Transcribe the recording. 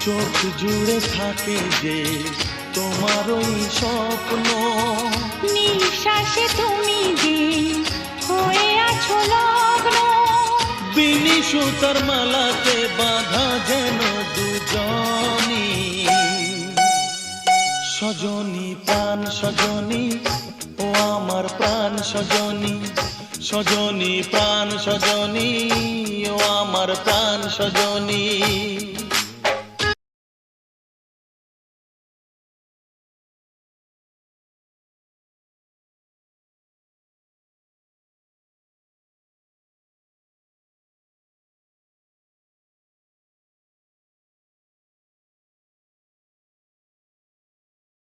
চোখ জুড়ে থাকে যে তোমার ওই স্বপ্ন, নিঃশ্বাসে তুমি যে হয়ে আছো লগ্ন। বিনি সুতার মালাতে বাঁধা যেন দুজনি, সজনী প্রাণ সজনী ও আমার প্রাণ সজনী, সজনী প্রাণ সজনী ও আমার প্রাণ সজনী।